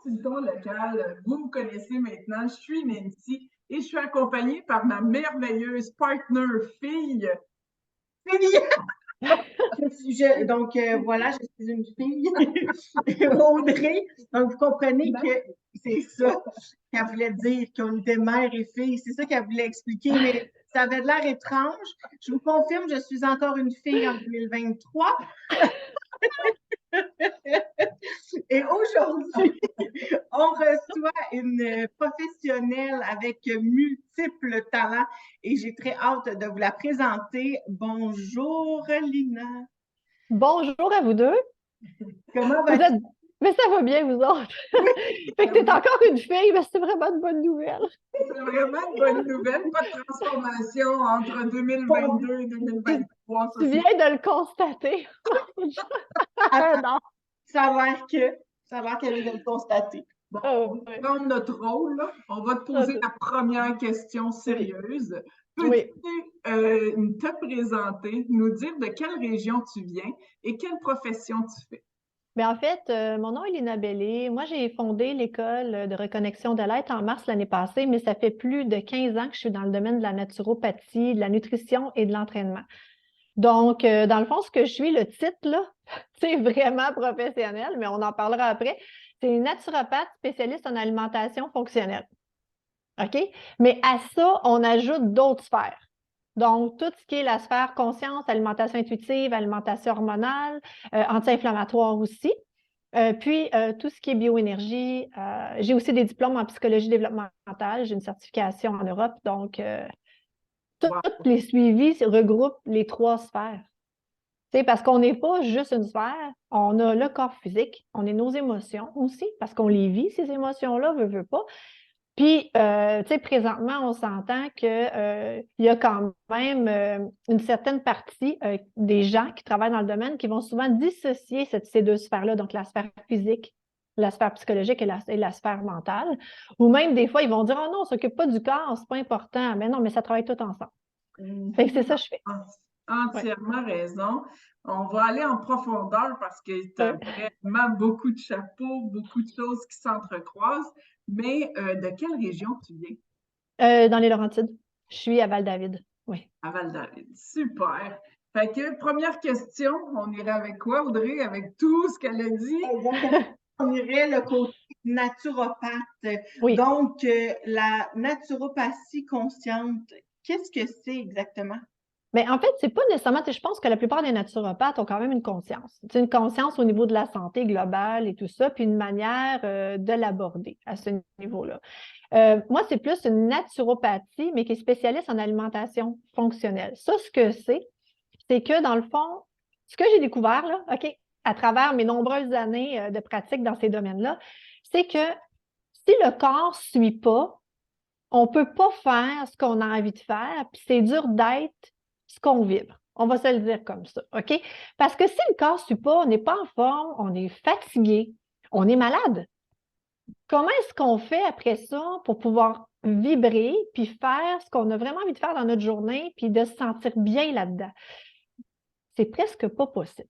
consultant local. Vous me connaissez maintenant, je suis Nancy et je suis accompagnée par ma merveilleuse partner fille. Fille! Donc, voilà, je suis une fille, Audrey. Donc, vous comprenez que c'est ça qu'elle voulait dire, qu'on était mère et fille. C'est ça qu'elle voulait expliquer, mais ça avait l'air étrange. Je vous confirme, je suis encore une fille en 2023. Et aujourd'hui, on reçoit une professionnelle avec multiples talents et j'ai très hâte de vous la présenter. Bonjour, Lina. Bonjour à vous deux. Comment Vous vas-tu? êtes... Mais ça va bien, vous autres. Fait que t'es encore une fille, mais c'est vraiment une bonne nouvelle. C'est vraiment une bonne nouvelle, pas de transformation entre 2022 et 2023. Tu viens de le constater. Attends, Non. ça a l'air qu'elle vient de le constater. Bon, on va prendre notre rôle, là. On va te poser la première question sérieuse. Peux-tu te présenter, nous dire de quelle région tu viens et quelle profession tu fais? Mais en fait, mon nom est Lina Bellé. Moi, j'ai fondé l'école de reconnexion de l'être en mars l'année passée, mais ça fait plus de 15 ans que je suis dans le domaine de la naturopathie, de la nutrition et de l'entraînement. Donc, dans le fond, ce que je suis, le titre, là, c'est vraiment professionnel, mais on en parlera après. C'est naturopathe spécialiste en alimentation fonctionnelle. OK? Mais à ça, on ajoute d'autres sphères. Donc, tout ce qui est la sphère conscience, alimentation intuitive, alimentation hormonale, anti-inflammatoire aussi. Puis, tout ce qui est bioénergie. J'ai aussi des diplômes en psychologie développementale. J'ai une certification en Europe. Donc, tous les suivis regroupent les trois sphères. Parce qu'on n'est pas juste une sphère, on a le corps physique, on a nos émotions aussi, parce qu'on les vit, ces émotions-là, veut pas. Puis, présentement, on s'entend qu'il y a quand même une certaine partie des gens qui travaillent dans le domaine qui vont souvent dissocier ces deux sphères-là, donc la sphère physique, la sphère psychologique et la sphère mentale. Ou même, des fois, ils vont dire « Oh non, on ne s'occupe pas du corps, c'est pas important. » Mais non, mais ça travaille tout ensemble. Fait que c'est ça que je fais. Entièrement raison. On va aller en profondeur parce que tu as vraiment beaucoup de chapeaux, beaucoup de choses qui s'entrecroisent. Mais de quelle région tu viens? Dans les Laurentides. Je suis à Val-David. Oui. À Val-David. Super. Fait que, première question, on irait avec quoi, Audrey, avec tout ce qu'elle a dit? On irait le côté naturopathe. Oui. Donc, la naturopathie consciente, qu'est-ce que c'est exactement? Mais en fait, c'est pas nécessairement, je pense que la plupart des naturopathes ont quand même une conscience. C'est une conscience au niveau de la santé globale et tout ça, puis une manière de l'aborder à ce niveau-là. Moi, c'est plus une naturopathie, mais qui est spécialiste en alimentation fonctionnelle. Ça, ce que c'est que dans le fond, ce que j'ai découvert, là, OK, à travers mes nombreuses années de pratique dans ces domaines-là, c'est que si le corps ne suit pas, on ne peut pas faire ce qu'on a envie de faire, puis c'est dur d'être ce qu'on vibre. On va se le dire comme ça, OK? Parce que si le corps ne suit pas, on n'est pas en forme, on est fatigué, on est malade. Comment est-ce qu'on fait après ça pour pouvoir vibrer puis faire ce qu'on a vraiment envie de faire dans notre journée puis de se sentir bien là-dedans? C'est presque pas possible.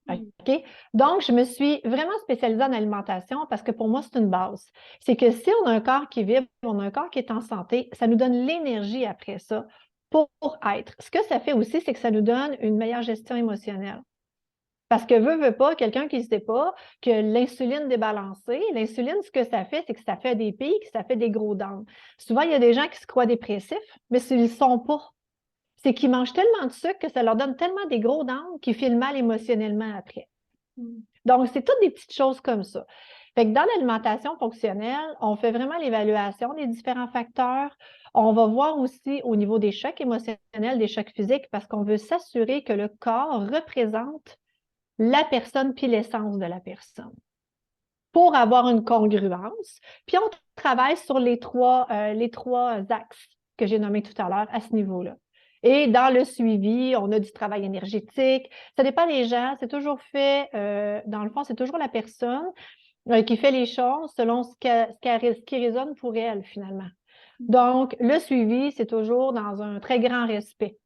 OK? Donc, je me suis vraiment spécialisée en alimentation parce que pour moi, c'est une base. C'est que si on a un corps qui vibre, on a un corps qui est en santé, ça nous donne l'énergie après ça pour être. Ce que ça fait aussi, c'est que ça nous donne une meilleure gestion émotionnelle. Parce que veut pas, quelqu'un qui ne sait pas que l'insuline débalancée, l'insuline, ce que ça fait, c'est que ça fait des pics, ça fait des gros downs. Souvent, il y a des gens qui se croient dépressifs, mais ils ne le sont pas. C'est qu'ils mangent tellement de sucre que ça leur donne tellement des gros downs qu'ils filent mal émotionnellement après. Donc, c'est toutes des petites choses comme ça. Fait que dans l'alimentation fonctionnelle, on fait vraiment l'évaluation des différents facteurs. On va voir aussi au niveau des chocs émotionnels, des chocs physiques, parce qu'on veut s'assurer que le corps représente la personne puis l'essence de la personne pour avoir une congruence. Puis on travaille sur les trois axes que j'ai nommés tout à l'heure à ce niveau-là. Et dans le suivi, on a du travail énergétique. Ça dépend des gens. C'est toujours fait, dans le fond, c'est toujours la personne qui fait les choses selon ce qui résonne pour elle, finalement. Donc, le suivi, c'est toujours dans un très grand respect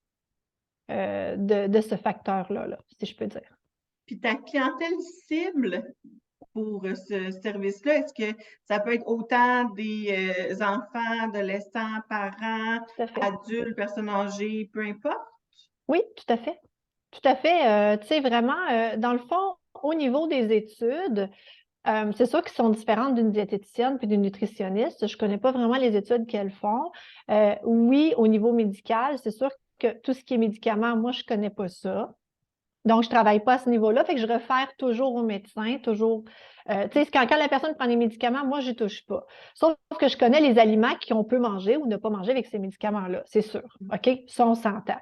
de ce facteur-là, là, si je peux dire. Puis ta clientèle cible, pour ce service-là? Est-ce que ça peut être autant des enfants, adolescents, parents, adultes, personnes âgées, peu importe? Oui, tout à fait. Tout à fait. Tu sais, vraiment, dans le fond, au niveau des études, c'est sûr qu'elles sont différentes d'une diététicienne puis d'une nutritionniste. Je ne connais pas vraiment les études qu'elles font. Oui, au niveau médical, c'est sûr que tout ce qui est médicaments, moi, je ne connais pas ça. Donc, je ne travaille pas à ce niveau-là. Fait que je réfère toujours au médecin, toujours. Tu sais, quand la personne prend des médicaments, moi, je n'y touche pas. Sauf que je connais les aliments qu'on peut manger ou ne pas manger avec ces médicaments-là, c'est sûr. OK? Ça, on s'entend.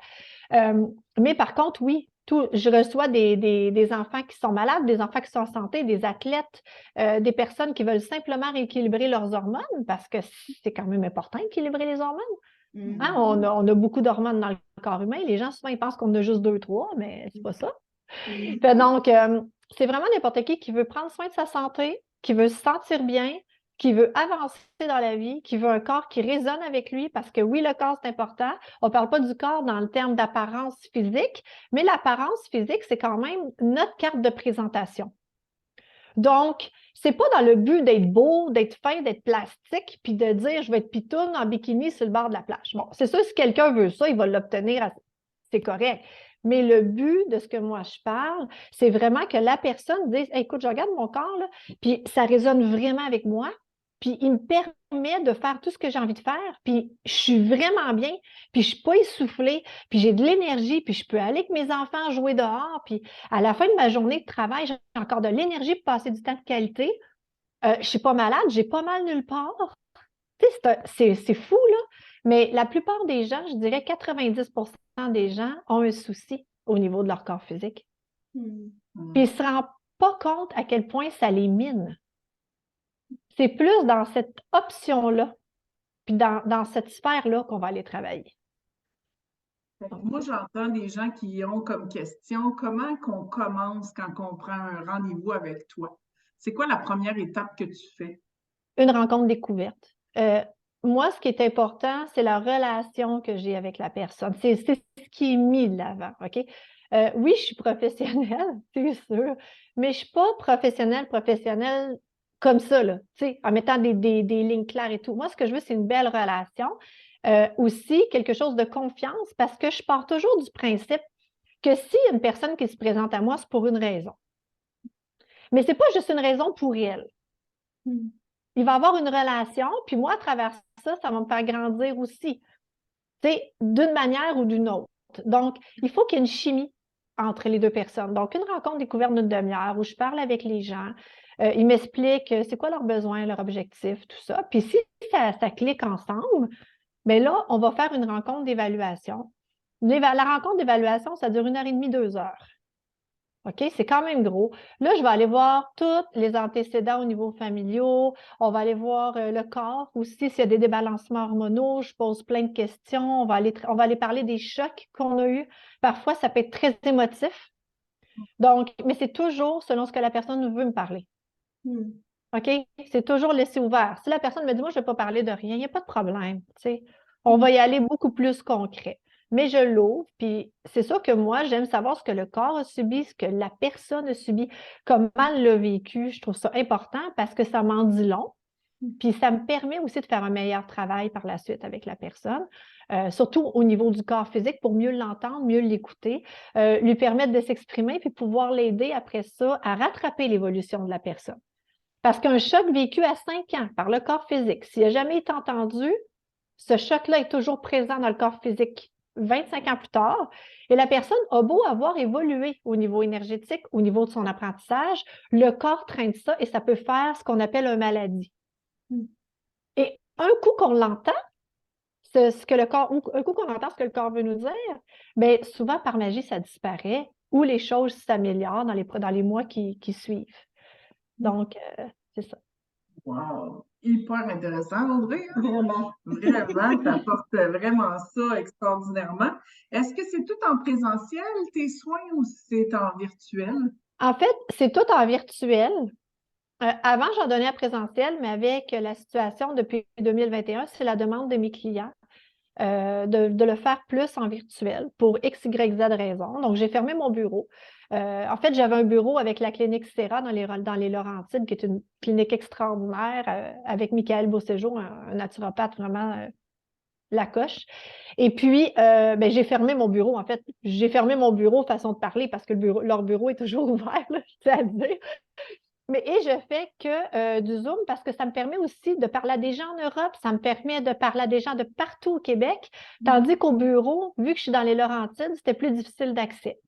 Mais par contre, oui, je reçois des enfants qui sont malades, des enfants qui sont en santé, des athlètes, des personnes qui veulent simplement rééquilibrer leurs hormones parce que c'est quand même important d'équilibrer les hormones. Hein, on a beaucoup d'hormones dans le corps humain. Les gens, souvent, ils pensent qu'on en a juste 2, 3, mais c'est pas ça. Donc, c'est vraiment n'importe qui veut prendre soin de sa santé, qui veut se sentir bien, qui veut avancer dans la vie, qui veut un corps qui résonne avec lui, parce que oui, le corps, c'est important. On ne parle pas du corps dans le terme d'apparence physique, mais l'apparence physique, c'est quand même notre carte de présentation. Donc, c'est pas dans le but d'être beau, d'être fin, d'être plastique, puis de dire je vais être pitoune en bikini sur le bord de la plage. Bon, c'est sûr, si quelqu'un veut ça, il va l'obtenir, c'est correct. Mais le but de ce que moi je parle, c'est vraiment que la personne dise hey, écoute, je regarde mon corps, là, puis ça résonne vraiment avec moi, puis il me permet de faire tout ce que j'ai envie de faire, puis je suis vraiment bien, puis je ne suis pas essoufflée, puis j'ai de l'énergie, puis je peux aller avec mes enfants jouer dehors, puis à la fin de ma journée de travail, j'ai encore de l'énergie pour passer du temps de qualité. Je ne suis pas malade, j'ai pas mal nulle part. C'est fou, là. Mais la plupart des gens, je dirais 90% des gens ont un souci au niveau de leur corps physique. Puis ils ne se rendent pas compte à quel point ça les mine. C'est plus dans cette option-là, puis dans cette sphère-là qu'on va aller travailler. Moi, j'entends des gens qui ont comme question comment qu'on commence quand on prend un rendez-vous avec toi? C'est quoi la première étape que tu fais? Une rencontre découverte. Moi, ce qui est important, c'est la relation que j'ai avec la personne. C'est ce qui est mis de l'avant, OK? Oui, je suis professionnelle, c'est sûr, mais je ne suis pas professionnelle comme ça, là, en mettant des lignes claires et tout. Moi, ce que je veux, c'est une belle relation. Aussi, quelque chose de confiance, parce que je pars toujours du principe que s'il y a une personne qui se présente à moi, c'est pour une raison. Mais ce n'est pas juste une raison pour elle. Il va y avoir une relation, puis moi, à travers ça, ça va me faire grandir aussi, d'une manière ou d'une autre. Donc, il faut qu'il y ait une chimie entre les deux personnes. Donc, une rencontre découverte d'une demi-heure où je parle avec les gens, ils m'expliquent c'est quoi leurs besoins, leurs objectifs, tout ça. Puis si ça clique ensemble, bien là, on va faire une rencontre d'évaluation. La rencontre d'évaluation, ça dure 1h30, 2 heures. OK? C'est quand même gros. Là, je vais aller voir tous les antécédents au niveau familial. On va aller voir le corps aussi, s'il y a des débalancements hormonaux. Je pose plein de questions. On va aller parler des chocs qu'on a eus. Parfois, ça peut être très émotif. Donc, mais c'est toujours selon ce que la personne veut me parler. OK? C'est toujours laissé ouvert. Si la personne me dit, moi, je ne vais pas parler de rien, il n'y a pas de problème. On va y aller beaucoup plus concret. Mais je l'ouvre, puis c'est sûr que moi, j'aime savoir ce que le corps a subi, ce que la personne a subi, comment elle l'a vécu. Je trouve ça important parce que ça m'en dit long. Puis ça me permet aussi de faire un meilleur travail par la suite avec la personne, surtout au niveau du corps physique pour mieux l'entendre, mieux l'écouter, lui permettre de s'exprimer, puis pouvoir l'aider après ça à rattraper l'évolution de la personne. Parce qu'un choc vécu à 5 ans par le corps physique, s'il n'a jamais été entendu, ce choc-là est toujours présent dans le corps physique 25 ans plus tard, et la personne a beau avoir évolué au niveau énergétique, au niveau de son apprentissage, le corps traîne ça et ça peut faire ce qu'on appelle une maladie. Et un coup qu'on l'entend, un coup qu'on entend ce que le corps veut nous dire, bien, souvent par magie, ça disparaît ou les choses s'améliorent dans les mois qui suivent. Donc, c'est ça. Wow! Hyper intéressant, Audrey. Vraiment. Vraiment, tu apportes vraiment ça extraordinairement. Est-ce que c'est tout en présentiel, tes soins, ou c'est en virtuel? En fait, c'est tout en virtuel. Avant, j'en donnais en présentiel, mais avec la situation depuis 2021, c'est la demande de mes clients de le faire plus en virtuel pour X, Y, Z raison. Donc, j'ai fermé mon bureau. En fait, j'avais un bureau avec la clinique Serra dans les Laurentides, qui est une clinique extraordinaire, avec Michael Beauséjour, un naturopathe vraiment la coche. Et puis, j'ai fermé mon bureau. En fait, j'ai fermé mon bureau, façon de parler, parce que leur bureau est toujours ouvert, là, je tiens à dire. Et je fais que du Zoom parce que ça me permet aussi de parler à des gens en Europe, ça me permet de parler à des gens de partout au Québec, tandis qu'au bureau, vu que je suis dans les Laurentides, c'était plus difficile d'accès.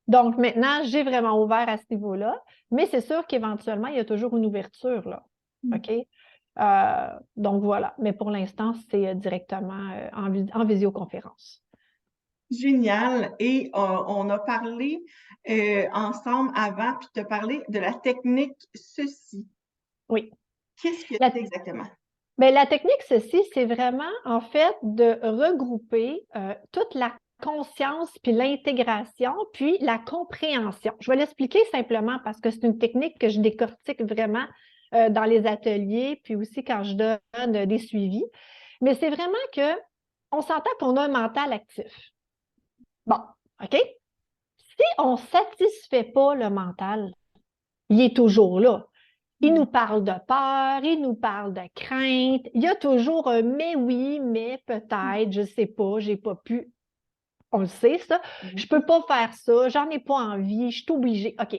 Donc maintenant, j'ai vraiment ouvert à ce niveau-là, mais c'est sûr qu'éventuellement, il y a toujours une ouverture, là. OK? Donc voilà, mais pour l'instant, c'est directement en visioconférence. Génial. Et on a parlé ensemble avant, puis tu as parlé de la technique ceci. Oui. Qu'est-ce que c'est exactement? Bien, la technique ceci, c'est vraiment, en fait, de regrouper toute la conscience, puis l'intégration, puis la compréhension. Je vais l'expliquer simplement parce que c'est une technique que je décortique vraiment dans les ateliers, puis aussi quand je donne des suivis. Mais c'est vraiment on s'entend qu'on a un mental actif. Bon, OK? Si on ne satisfait pas le mental, il est toujours là. Il nous parle de peur, il nous parle de crainte. Il y a toujours un mais oui, mais peut-être, je ne sais pas, j'ai pas pu. On le sait, ça. Je ne peux pas faire ça, j'en ai pas envie, je suis obligée. OK.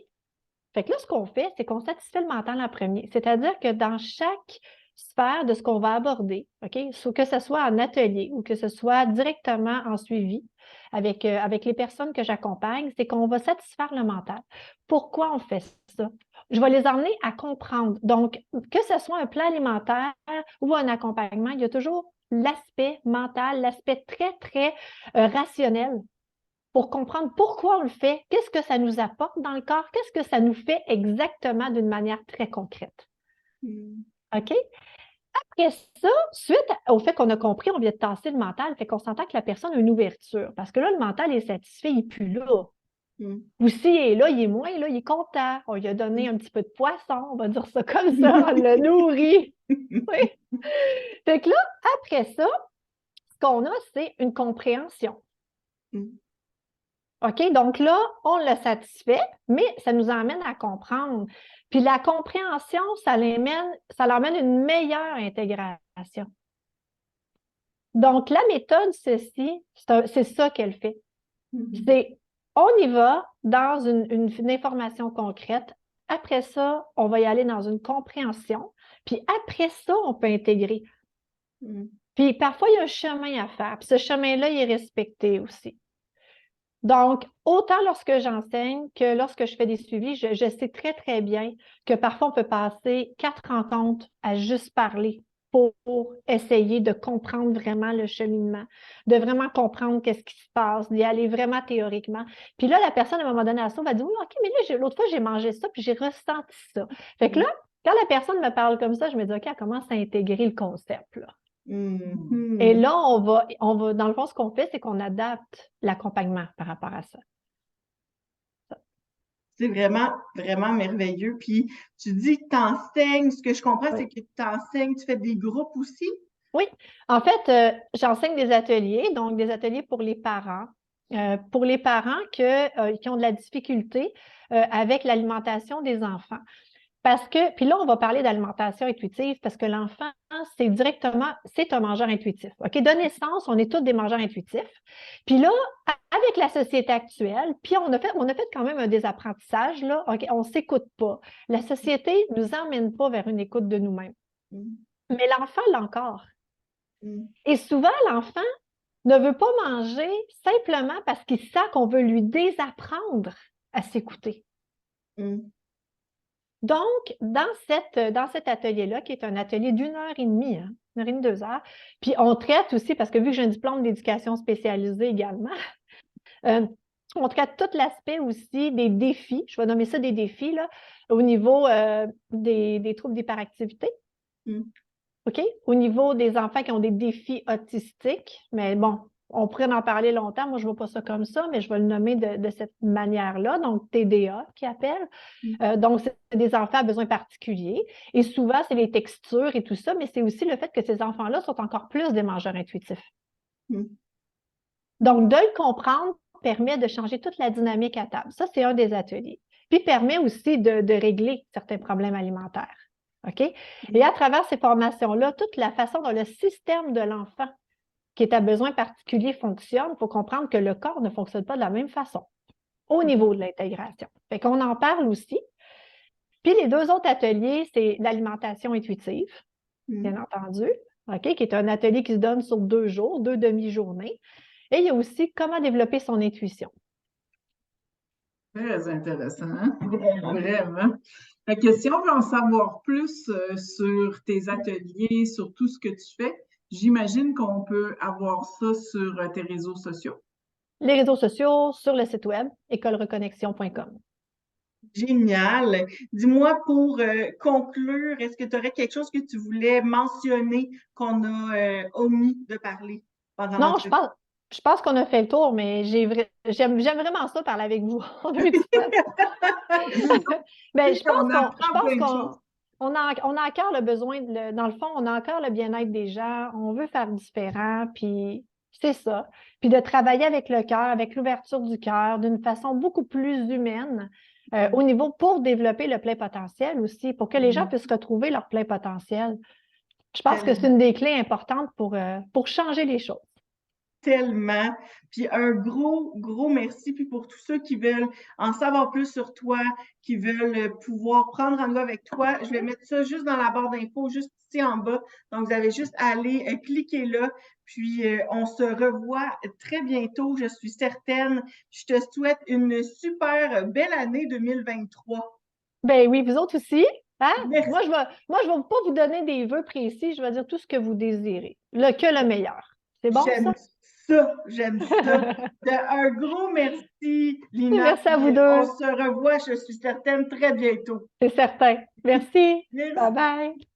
Fait que là, ce qu'on fait, c'est qu'on satisfait le mental en premier. C'est-à-dire que dans chaque sphère de ce qu'on va aborder, OK, que ce soit en atelier ou que ce soit directement en suivi avec les personnes que j'accompagne, c'est qu'on va satisfaire le mental. Pourquoi on fait ça? Je vais les emmener à comprendre. Donc, que ce soit un plan alimentaire ou un accompagnement, il y a toujours l'aspect mental, l'aspect très, très rationnel pour comprendre pourquoi on le fait, qu'est-ce que ça nous apporte dans le corps, qu'est-ce que ça nous fait exactement d'une manière très concrète. OK? Après ça, suite au fait qu'on a compris, on vient de tasser le mental, fait qu'on s'entend que la personne a une ouverture. Parce que là, le mental est satisfait, il n'est plus là. Ou s'il est là, il est moins là, il est content. On lui a donné un petit peu de poisson, on va dire ça comme ça, on l'a nourri. Oui. Fait que là, après ça, ce qu'on a, c'est une compréhension. OK? Donc là, on le satisfait, mais ça nous emmène à comprendre. Puis la compréhension, ça l'emmène une meilleure intégration. Donc, la méthode, ceci, c'est ça qu'elle fait. C'est, on y va dans une information concrète. Après ça, on va y aller dans une compréhension. Puis après ça, on peut intégrer. Puis parfois, il y a un chemin à faire. Puis ce chemin-là, il est respecté aussi. Donc, autant lorsque j'enseigne que lorsque je fais des suivis, je sais très, très bien que parfois, on peut passer 4 rencontres à juste parler pour essayer de comprendre vraiment le cheminement, de vraiment comprendre qu'est-ce qui se passe, d'y aller vraiment théoriquement. Puis là, la personne, à un moment donné, elle va dire, oui, OK, mais là, l'autre fois, j'ai mangé ça, puis j'ai ressenti ça. Fait que là, quand la personne me parle comme ça, je me dis, OK, elle commence à intégrer le concept, là. Et là, on va, dans le fond, ce qu'on fait, c'est qu'on adapte l'accompagnement par rapport à ça. C'est vraiment, vraiment merveilleux. Puis, tu dis que tu enseignes. Ce que je comprends, c'est que tu enseignes, tu fais des groupes aussi? Oui. En fait, j'enseigne des ateliers, donc des ateliers pour les parents. Pour les parents qui ont de la difficulté avec l'alimentation des enfants. Parce que, puis là, on va parler d'alimentation intuitive parce que l'enfant, c'est un mangeur intuitif. OK? De naissance, on est tous des mangeurs intuitifs. Puis là, avec la société actuelle, puis on a fait quand même un désapprentissage, là. OK? On ne s'écoute pas. La société ne nous emmène pas vers une écoute de nous-mêmes. Mais l'enfant l'a encore. Et souvent, l'enfant ne veut pas manger simplement parce qu'il sent qu'on veut lui désapprendre à s'écouter. Donc, dans cet atelier-là, qui est un atelier d'1 heure et demie, 1 heure et demie, 2 heures, puis on traite aussi, parce que vu que j'ai un diplôme d'éducation spécialisée également, on traite tout l'aspect aussi des défis, je vais nommer ça des défis, là, au niveau des troubles d'hyperactivité. OK? Au niveau des enfants qui ont des défis autistiques, mais bon, on pourrait en parler longtemps. Moi, je ne vois pas ça comme ça, mais je vais le nommer de cette manière-là, donc TDA qui appelle. Donc, c'est des enfants à besoins particuliers. Et souvent, c'est les textures et tout ça, mais c'est aussi le fait que ces enfants-là sont encore plus des mangeurs intuitifs. Donc, de le comprendre permet de changer toute la dynamique à table. Ça, c'est un des ateliers. Puis permet aussi de régler certains problèmes alimentaires. OK? Et à travers ces formations-là, toute la façon dont le système de l'enfant qui est à besoin particulier fonctionne, il faut comprendre que le corps ne fonctionne pas de la même façon au niveau de l'intégration. Fait qu'on en parle aussi. Puis les deux autres ateliers, c'est l'alimentation intuitive, bien entendu, OK, qui est un atelier qui se donne sur 2 jours, 2 demi-journées. Et il y a aussi comment développer son intuition. Très intéressant, hein? Vraiment. La question, on veut en savoir plus sur tes ateliers, sur tout ce que tu fais. J'imagine qu'on peut avoir ça sur tes réseaux sociaux. Les réseaux sociaux, sur le site web, écolereconnexion.com. Génial. Dis-moi, pour conclure, est-ce que tu aurais quelque chose que tu voulais mentionner qu'on a omis de parler pendant Non, l'entrevue? je pense qu'on a fait le tour, mais j'aime vraiment ça parler avec vous. Mais je pense qu'on a à cœur le besoin, dans le fond, on a encore le bien-être des gens, on veut faire différent, puis c'est ça. Puis de travailler avec le cœur, avec l'ouverture du cœur, d'une façon beaucoup plus humaine, au niveau pour développer le plein potentiel aussi, pour que les gens puissent retrouver leur plein potentiel. Je pense que c'est une des clés importantes pour changer les choses. Tellement. Puis un gros, gros merci. Puis pour tous ceux qui veulent en savoir plus sur toi, qui veulent pouvoir prendre rendez-vous avec toi, je vais mettre ça juste dans la barre d'infos, juste ici en bas. Donc, vous avez juste à aller cliquer là. Puis, on se revoit très bientôt, je suis certaine. Je te souhaite une super belle année 2023. Ben oui, vous autres aussi. Hein? Merci. Moi, je vais pas vous donner des vœux précis, je vais dire tout ce que vous désirez. Que le meilleur. C'est bon, ça? J'aime ça. Un gros merci, Lina. Merci à vous deux. On se revoit, je suis certaine, très bientôt. C'est certain. Merci. Merci. Bye bye.